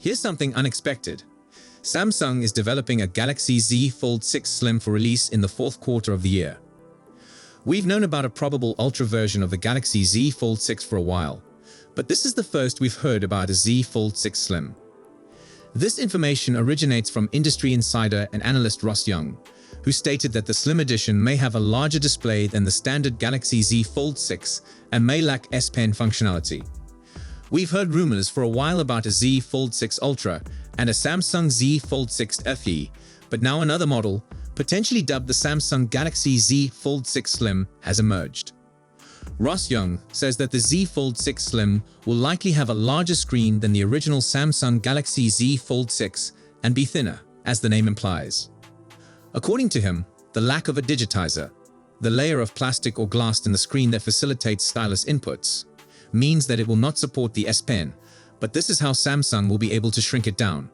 Here's something unexpected. Samsung is developing a Galaxy Z Fold 6 Slim for release in the fourth quarter of the year. We've known about a probable Ultra version of the Galaxy Z Fold 6 for a while, but this is the first we've heard about a Z Fold 6 Slim. This information originates from industry insider and analyst Ross Young, who stated that the Slim edition may have a larger display than the standard Galaxy Z Fold 6 and may lack S Pen functionality. We've heard rumors for a while about a Z Fold 6 Ultra and a Samsung Z Fold 6 FE, but now another model, potentially dubbed the Samsung Galaxy Z Fold 6 Slim, has emerged. Ross Young says that the Z Fold 6 Slim will likely have a larger screen than the original Samsung Galaxy Z Fold 6 and be thinner, as the name implies. According to him, the lack of a digitizer, the layer of plastic or glass in the screen that facilitates stylus inputs, means that it will not support the S Pen, but this is how Samsung will be able to shrink it down.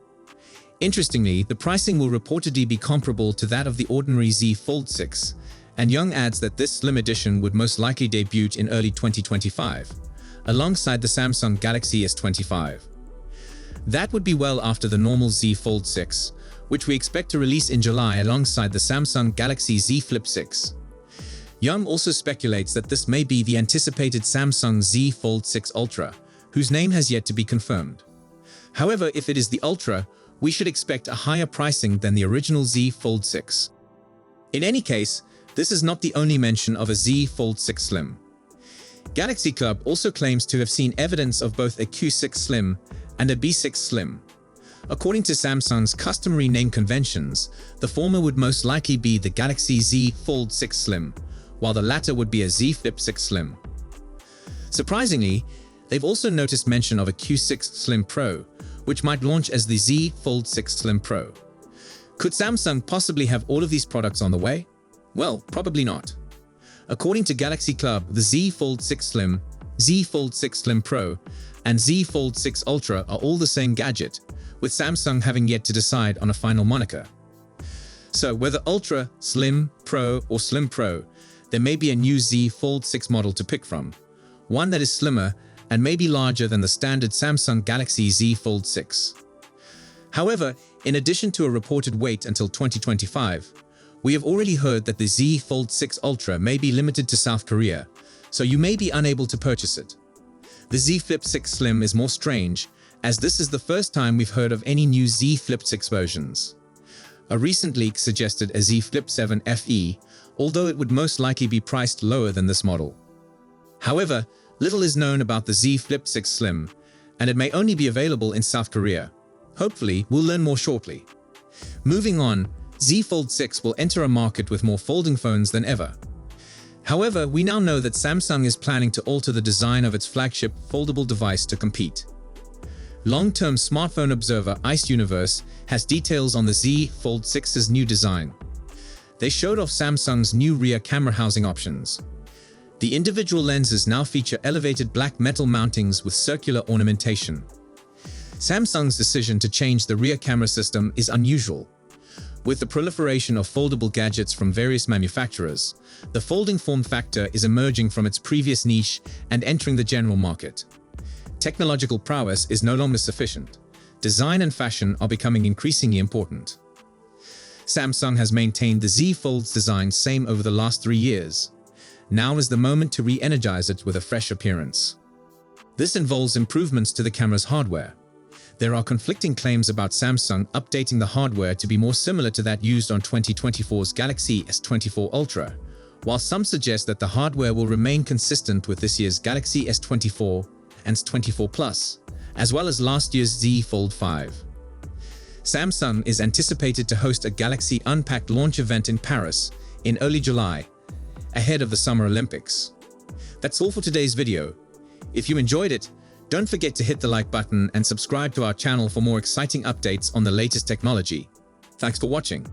Interestingly, the pricing will reportedly be comparable to that of the ordinary Z Fold 6, and Young adds that this Slim edition would most likely debut in early 2025, alongside the Samsung Galaxy S25. That would be well after the normal Z Fold 6, which we expect to release in July alongside the Samsung Galaxy Z Flip 6. Young also speculates that this may be the anticipated Samsung Z Fold 6 Ultra, whose name has yet to be confirmed. However, if it is the Ultra, we should expect a higher pricing than the original Z Fold 6. In any case, this is not the only mention of a Z Fold 6 Slim. Galaxy Club also claims to have seen evidence of both a Q6 Slim and a B6 Slim. According to Samsung's customary name conventions, the former would most likely be the Galaxy Z Fold 6 Slim, while the latter would be a Z Flip 6 Slim. Surprisingly, they've also noticed mention of a Q6 Slim Pro, which might launch as the Z Fold 6 Slim Pro. Could Samsung possibly have all of these products on the way? Well, probably not. According to Galaxy Club, the Z Fold 6 Slim, Z Fold 6 Slim Pro, and Z Fold 6 Ultra are all the same gadget, with Samsung having yet to decide on a final moniker. So whether Ultra, Slim, Pro, or Slim Pro, there may be a new Z Fold 6 model to pick from, one that is slimmer and maybe larger than the standard Samsung Galaxy Z Fold 6. However, in addition to a reported wait until 2025, we have already heard that the Z Fold 6 Ultra may be limited to South Korea, so you may be unable to purchase it. The Z Flip 6 Slim is more strange, as this is the first time we've heard of any new Z Flip 6 versions. A recent leak suggested a Z Flip 7 FE, although it would most likely be priced lower than this model. However, little is known about the Z Flip 6 Slim, and it may only be available in South Korea. Hopefully, we'll learn more shortly. Moving on, Z Fold 6 will enter a market with more folding phones than ever. However, we now know that Samsung is planning to alter the design of its flagship foldable device to compete. Long-term smartphone observer Ice Universe has details on the Z Fold 6's new design. They showed off Samsung's new rear camera housing options. The individual lenses now feature elevated black metal mountings with circular ornamentation. Samsung's decision to change the rear camera system is unusual. With the proliferation of foldable gadgets from various manufacturers, the folding form factor is emerging from its previous niche and entering the general market. Technological prowess is no longer sufficient. Design and fashion are becoming increasingly important. Samsung has maintained the Z Fold's design same over the last 3 years. Now is the moment to re-energize it with a fresh appearance. This involves improvements to the camera's hardware. There are conflicting claims about Samsung updating the hardware to be more similar to that used on 2024's Galaxy S24 Ultra, while some suggest that the hardware will remain consistent with this year's Galaxy S24 and S24 Plus, as well as last year's Z Fold 5. Samsung is anticipated to host a Galaxy Unpacked launch event in Paris in early July, ahead of the Summer Olympics. That's all for today's video. If you enjoyed it, don't forget to hit the like button and subscribe to our channel for more exciting updates on the latest technology. Thanks for watching.